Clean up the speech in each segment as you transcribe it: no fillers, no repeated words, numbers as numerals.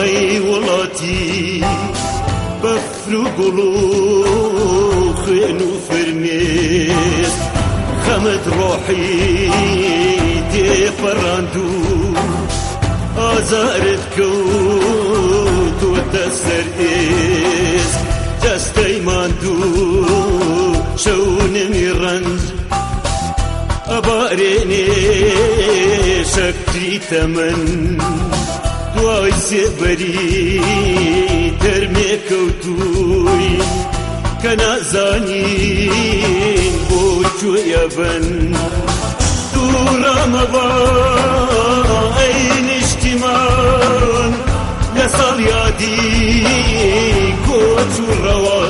أي ولاتي بفرق له خين وفرميس خمد روحي دي فراندو أزارت كوت وتسر إس جستي ماندو شون ميرند أباريني شكري تمن دواي سبري ترمي كوتوي كنازانين بوچو يبن دورا مبا أين اجتمان لسال يادي كوتو روا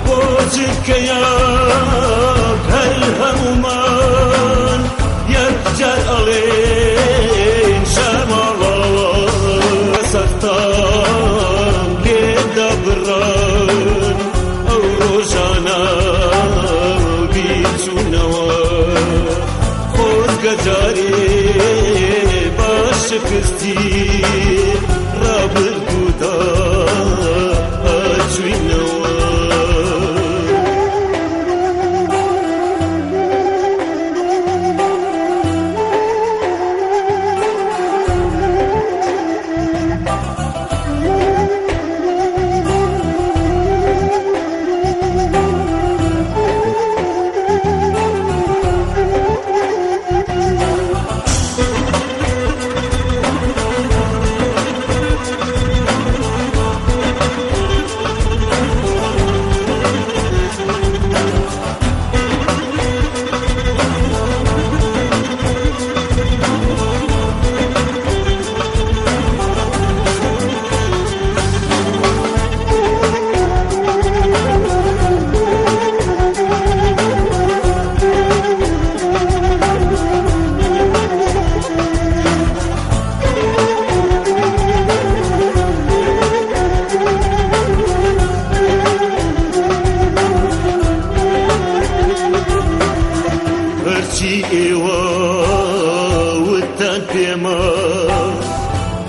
بوجك ياك هالهمومان يرجع علين شمال سختان ليدا بران أو روشانا بيتشو نوا خود قجاري باش كستي راب القودا أجوي نوا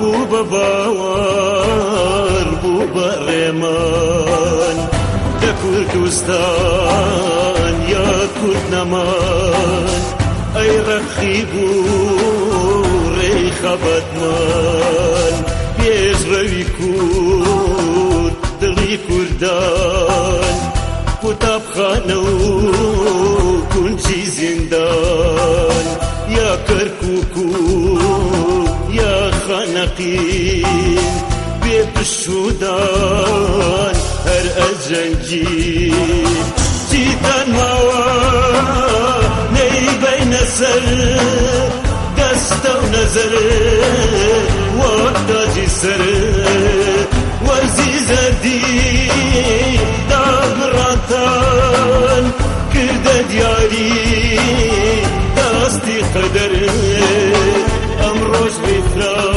بوبا باوار بوبا ريمان يا كردستان يا كرد نمان أي رخيبو ريخة بدمان بيجري كورد دلي كردان كتاب خانو كنشي زندان يا كركوكو يا خانقين بيت السودان هر الزنجير جيتان موا ني بين سر دست ونزر وقتا جسر ورزي زردي دابراتان كرد دياري داستي قدر أمروش بفران